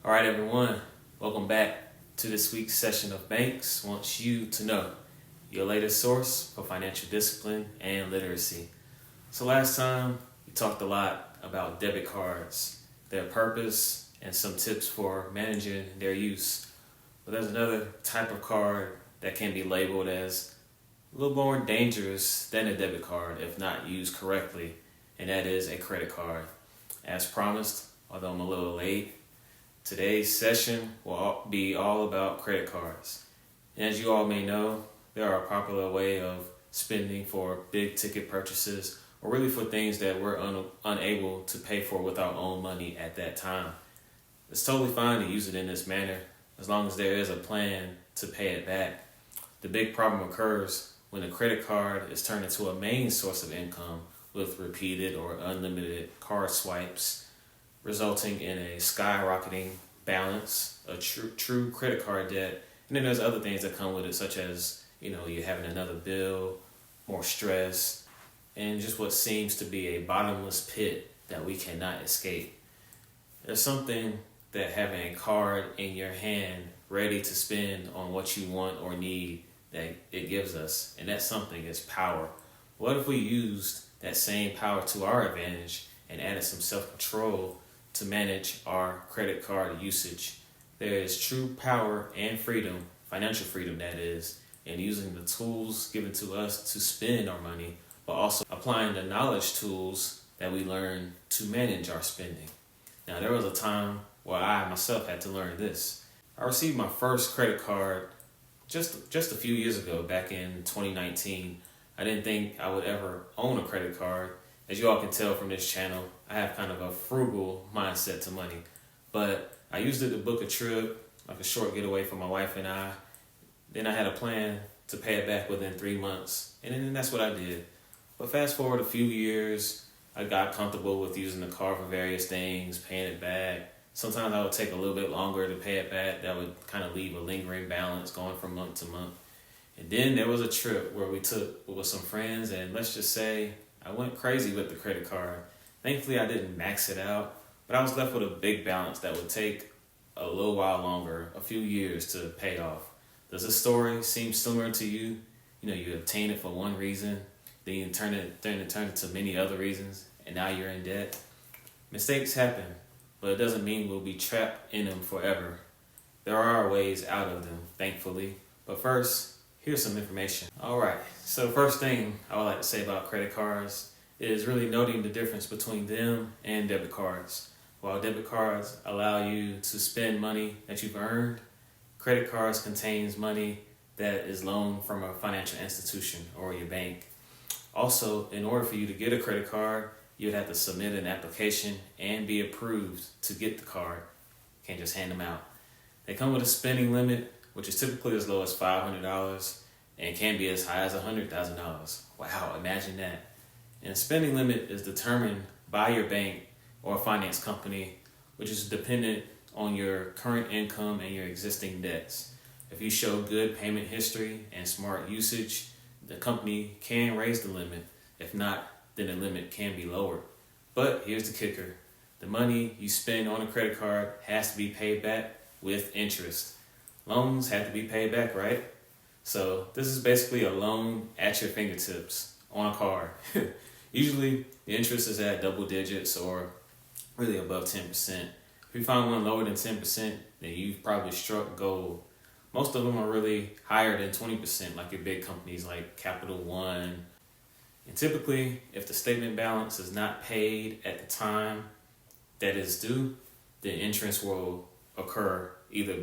All right, everyone, welcome back to this week's session of Banks Wants You to Know, your latest source for financial discipline and literacy. So last time, we talked a lot about debit cards, their purpose, and some tips for managing their use. But there's another type of card that can be labeled as a little more dangerous than a debit card if not used correctly, and that is a credit card. As promised, although I'm a little late, today's session will be all about credit cards. And as you all may know, they are a popular way of spending for big ticket purchases or really for things that we're unable to pay for with our own money at that time. It's totally fine to use it in this manner as long as there is a plan to pay it back. The big problem occurs when a credit card is turned into a main source of income with repeated or unlimited card swipes, resulting in a skyrocketing balance, a true credit card debt, and then there's other things that come with it, such as you having another bill, more stress, and just what seems to be a bottomless pit that we cannot escape. There's something that having a card in your hand ready to spend on what you want or need that it gives us, and that something is power. What if we used that same power to our advantage and added some self-control to manage our credit card usage? There is true power and freedom, financial freedom that is, in using the tools given to us to spend our money, but also applying the knowledge tools that we learn to manage our spending. Now, there was a time where I myself had to learn this. I received my first credit card just a few years ago, back in 2019. I didn't think I would ever own a credit card. As you all can tell from this channel, I have kind of a frugal mindset to money. But I used it to book a trip, like a short getaway for my wife and I. Then I had a plan to pay it back within 3 months, and then that's what I did. But fast forward a few years, I got comfortable with using the card for various things, paying it back. Sometimes I would take a little bit longer to pay it back. That would kind of leave a lingering balance going from month to month. And then there was a trip where we took with some friends, and let's just say I went crazy with the credit card. Thankfully, I didn't max it out, but I was left with a big balance that would take a little while longer, a few years to pay off. Does this story seem similar to you? You obtain it for one reason, then you turn it to many other reasons, and now you're in debt. Mistakes happen, but it doesn't mean we'll be trapped in them forever. There are ways out of them, thankfully. But first, here's some information. All right, so first thing I would like to say about credit cards is really noting the difference between them and debit cards. While debit cards allow you to spend money that you've earned, credit cards contains money that is loaned from a financial institution or your bank. Also, in order for you to get a credit card, you'd have to submit an application and be approved to get the card. You can't just hand them out. They come with a spending limit, which is typically as low as $500 and can be as high as $100,000. Wow, imagine that. And the spending limit is determined by your bank or finance company, which is dependent on your current income and your existing debts. If you show good payment history and smart usage, the company can raise the limit. If not, then the limit can be lowered. But here's the kicker. The money you spend on a credit card has to be paid back with interest. Loans have to be paid back, right? So this is basically a loan at your fingertips on a card. Usually the interest is at double digits or really above 10%. If you find one lower than 10%, then you've probably struck gold. Most of them are really higher than 20%, like your big companies like Capital One. And typically, if the statement balance is not paid at the time that is due, then interest will occur either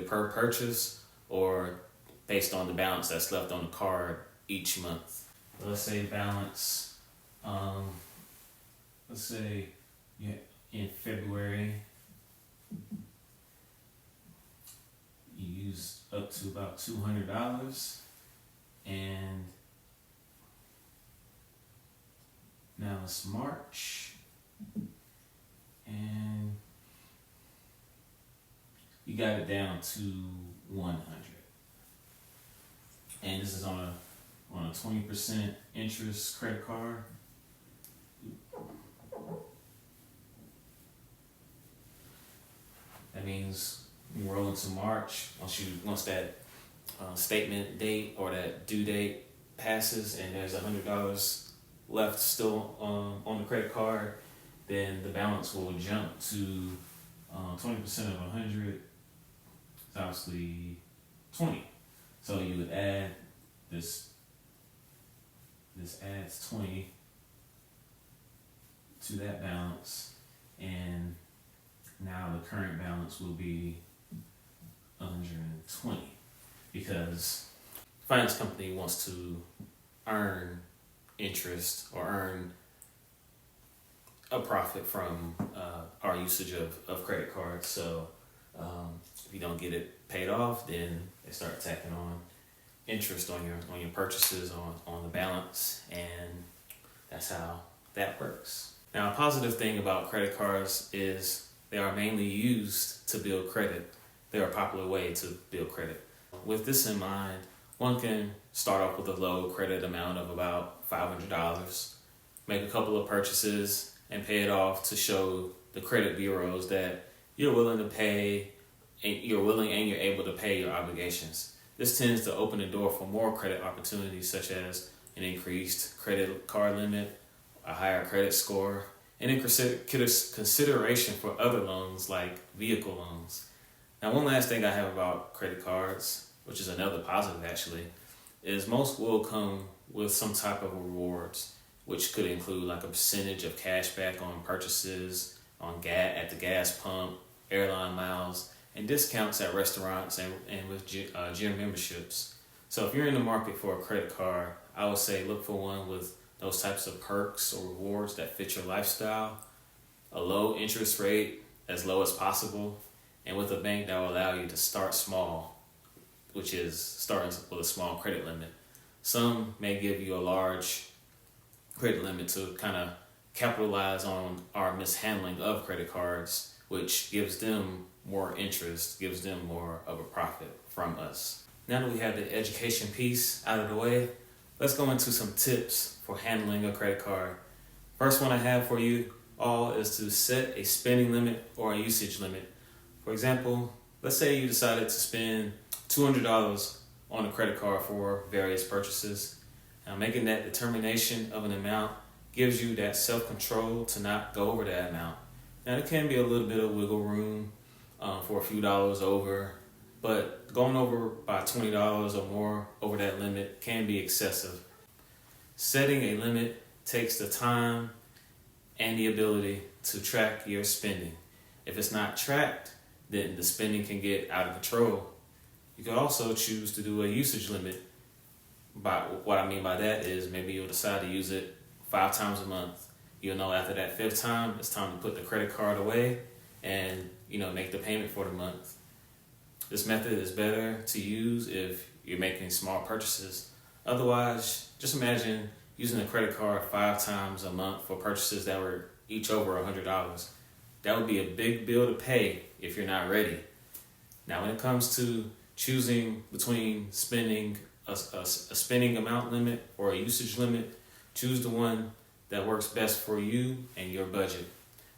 per purchase or based on the balance that's left on the card each month. Let's say balance, in February, you used up to about $200, and now it's March, and you got it down to 100. And this is on a 20% interest credit card. That means you roll into March. Once that statement date or that due date passes, and there's $100 left still on the credit card, then the balance will jump to 20% of 100. It's obviously 20. So you would add this. This adds 20 to that balance, and now the current balance will be 120 because the finance company wants to earn interest or earn a profit from our usage of credit cards. So if you don't get it paid off, then they start tacking on interest on your purchases on the balance, and that's how that works. Now, a positive thing about credit cards is they are mainly used to build credit. They're a popular way to build credit. With this in mind, one can start off with a low credit amount of about $500, make a couple of purchases, and pay it off to show the credit bureaus that you're willing to pay, and you're able to pay your obligations. This tends to open the door for more credit opportunities, such as an increased credit card limit, a higher credit score, and in consideration for other loans like vehicle loans. Now, one last thing I have about credit cards, which is another positive actually, is most will come with some type of rewards, which could include like a percentage of cash back on purchases at the gas pump, airline miles, and discounts at restaurants and with gym memberships. So if you're in the market for a credit card, I would say look for one with those types of perks or rewards that fit your lifestyle, a low interest rate, as low as possible, and with a bank that will allow you to start small, which is starting with a small credit limit. Some may give you a large credit limit to kind of capitalize on our mishandling of credit cards, which gives them more interest, gives them more of a profit from us. Now that we have the education piece out of the way, let's go into some tips for handling a credit card. First one I have for you all is to set a spending limit or a usage limit. For example, let's say you decided to spend $200 on a credit card for various purchases. Now, making that determination of an amount gives you that self-control to not go over that amount. Now, there can be a little bit of wiggle room for a few dollars over, but going over by $20 or more over that limit can be excessive. Setting a limit takes the time and the ability to track your spending. If it's not tracked, then the spending can get out of control. You could also choose to do a usage limit. What I mean by that is maybe you'll decide to use it 5 times a month. You'll know after that 5th time, it's time to put the credit card away and make the payment for the month. This method is better to use if you're making small purchases. Otherwise, just imagine using a credit card 5 times a month for purchases that were each over $100. That would be a big bill to pay if you're not ready. Now, when it comes to choosing between spending a spending amount limit or a usage limit, choose the one that works best for you and your budget.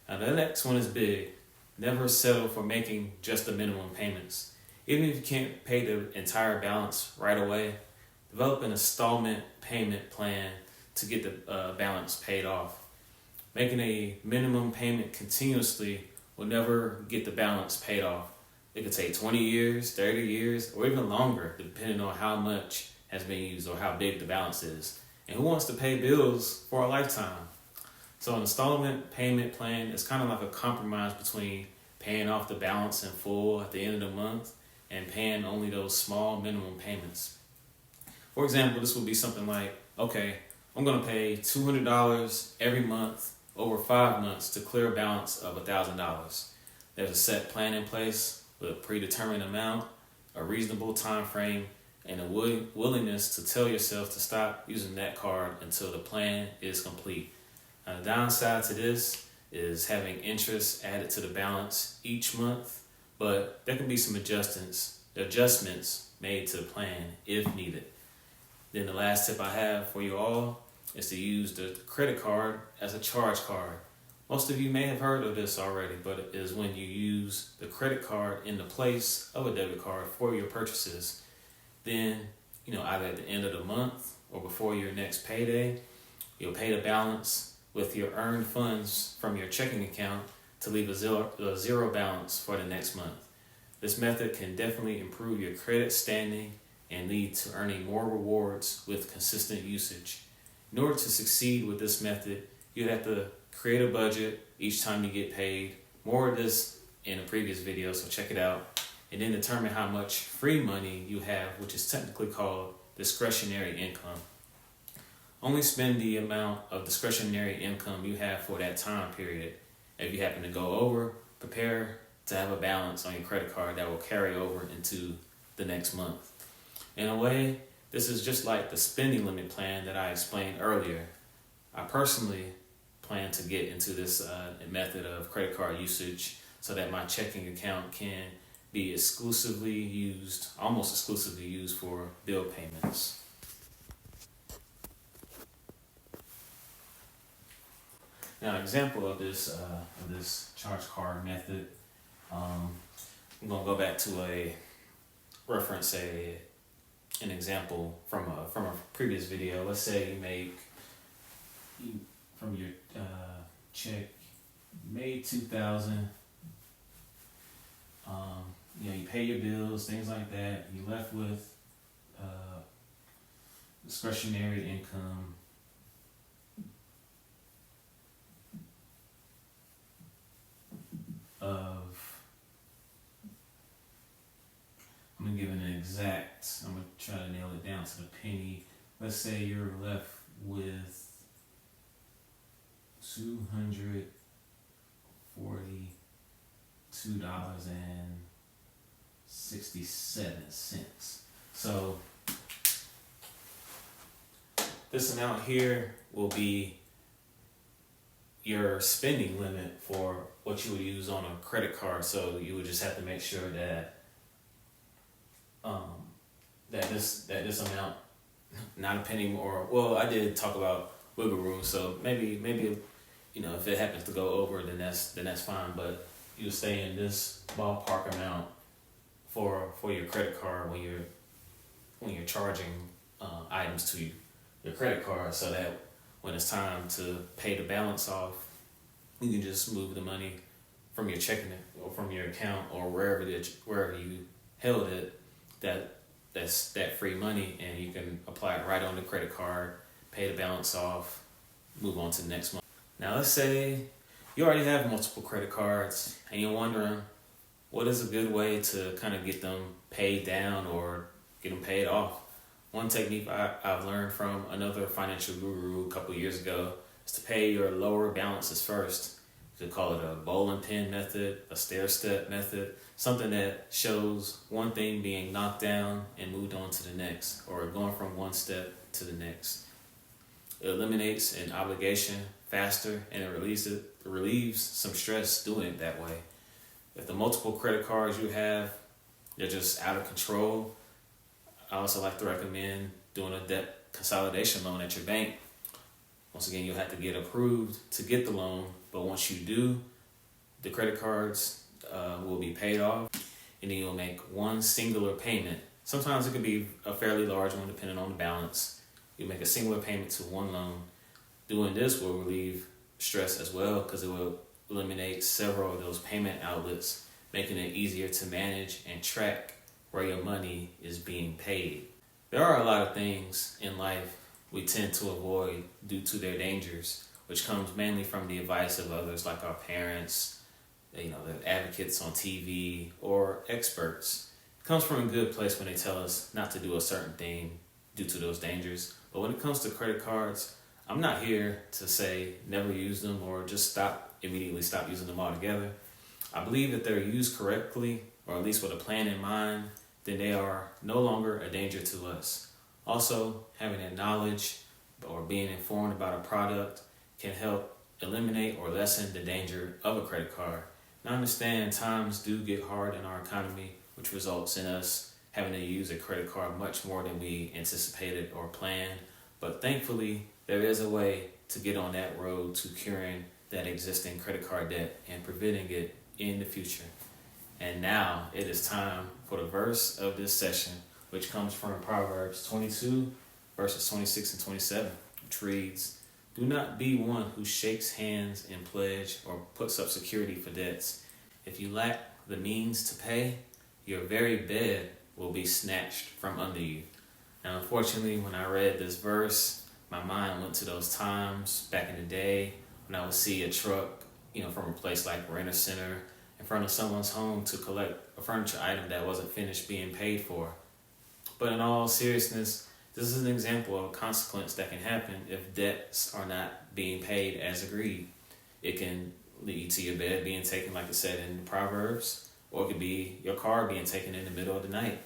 Now, the next one is big. Never settle for making just the minimum payments. Even if you can't pay the entire balance right away, develop an installment payment plan to get the balance paid off. Making a minimum payment continuously will never get the balance paid off. It could take 20 years, 30 years, or even longer, depending on how much has been used or how big the balance is. And who wants to pay bills for a lifetime? So an installment payment plan is kind of like a compromise between paying off the balance in full at the end of the month and paying only those small minimum payments. For example, this would be something like, okay, I'm going to pay $200 every month over 5 months to clear a balance of $1,000. There's a set plan in place with a predetermined amount, a reasonable time frame, and a willingness to tell yourself to stop using that card until the plan is complete. Now, the downside to this is having interest added to the balance each month, but there can be some adjustments made to the plan if needed. Then the last tip I have for you all is to use the credit card as a charge card. Most of you may have heard of this already, but it is when you use the credit card in the place of a debit card for your purchases. Then, either at the end of the month or before your next payday, you'll pay the balance with your earned funds from your checking account to leave a zero balance for the next month. This method can definitely improve your credit standing and lead to earning more rewards with consistent usage. In order to succeed with this method, you'd have to create a budget each time you get paid. More of this in a previous video, so check it out. And then determine how much free money you have, which is technically called discretionary income. Only spend the amount of discretionary income you have for that time period. If you happen to go over, prepare to have a balance on your credit card that will carry over into the next month. In a way, this is just like the spending limit plan that I explained earlier. I personally plan to get into this method of credit card usage so that my checking account can be almost exclusively used for bill payments. Now, an example of this charge card method, I'm gonna go back to an example from a previous video. Let's say you from your check made $2,000. You pay your bills, things like that. You left with discretionary income of, I'm gonna give an exact, I'm gonna try to nail it down to the penny. Let's say you're left with $242.67. So this amount here will be your spending limit for what you would use on a credit card. So you would just have to make sure that this amount, not a penny more. Well, I did talk about wiggle room, so maybe if it happens to go over, then that's fine. But you stay in this ballpark amount for your credit card when you're charging items to your credit card, so that when it's time to pay the balance off, you can just move the money from your checking or from your account or wherever you held it. That's that free money, and you can apply it right on the credit card, pay the balance off, move on to the next month. Now, let's say you already have multiple credit cards and you're wondering what is a good way to kind of get them paid down or get them paid off. One technique I've learned from another financial guru a couple years ago is to pay your lower balances first. You could call it a bowling pin method, a stair step method, something that shows one thing being knocked down and moved on to the next, or going from one step to the next. It eliminates an obligation faster, and it relieves some stress doing it that way. If the multiple credit cards you have, they're just out of control, I also like to recommend doing a debt consolidation loan at your bank. Once again, you'll have to get approved to get the loan, but once you do, the credit cards will be paid off, and then you'll make one singular payment. Sometimes it could be a fairly large one depending on the balance. You make a singular payment to one loan. Doing this will relieve stress as well, because it will eliminate several of those payment outlets, making it easier to manage and track where your money is being paid. There are a lot of things in life we tend to avoid due to their dangers, which comes mainly from the advice of others like our parents, the advocates on TV, or experts. It comes from a good place when they tell us not to do a certain thing due to those dangers. But when it comes to credit cards, I'm not here to say never use them or just immediately stop using them altogether. I believe that they're used correctly, or at least with a plan in mind, then they are no longer a danger to us. Also, having that knowledge or being informed about a product can help eliminate or lessen the danger of a credit card. And I understand times do get hard in our economy, which results in us having to use a credit card much more than we anticipated or planned. But thankfully, there is a way to get on that road to curing that existing credit card debt and preventing it in the future. And now it is time for the verse of this session, which comes from Proverbs 22, verses 26 and 27, which reads, "Do not be one who shakes hands in pledge or puts up security for debts. If you lack the means to pay, your very bed will be snatched from under you." Now, unfortunately, when I read this verse, my mind went to those times back in the day when I would see a truck, from a place like Rent-A-Center in front of someone's home to collect a furniture item that wasn't finished being paid for. But in all seriousness, this is an example of a consequence that can happen if debts are not being paid as agreed. It can lead to your bed being taken, like it said in Proverbs, or it could be your car being taken in the middle of the night.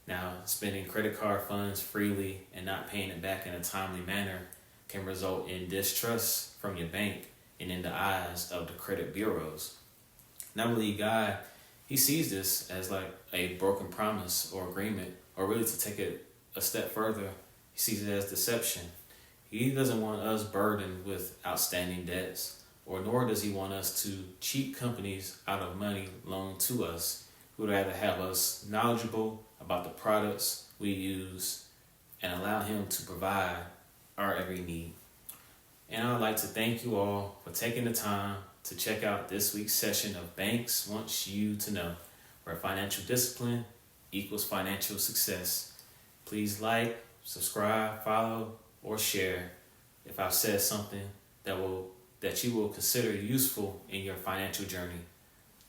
Now, spending credit card funds freely and not paying it back in a timely manner can result in distrust from your bank and in the eyes of the credit bureaus. And I believe God, he sees this as like a broken promise or agreement, or really to take it a step further, he sees it as deception. He doesn't want us burdened with outstanding debts, or nor does he want us to cheat companies out of money loaned to us. He would rather have us knowledgeable about the products we use and allow him to provide our every need. And I would like to thank you all for taking the time to check out this week's session of Banks Wants You to Know, where financial discipline equals financial success. Please like, subscribe, follow, or share if I've said something that you will consider useful in your financial journey.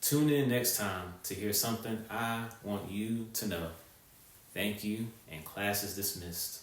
Tune in next time to hear something I want you to know. Thank you, and class is dismissed.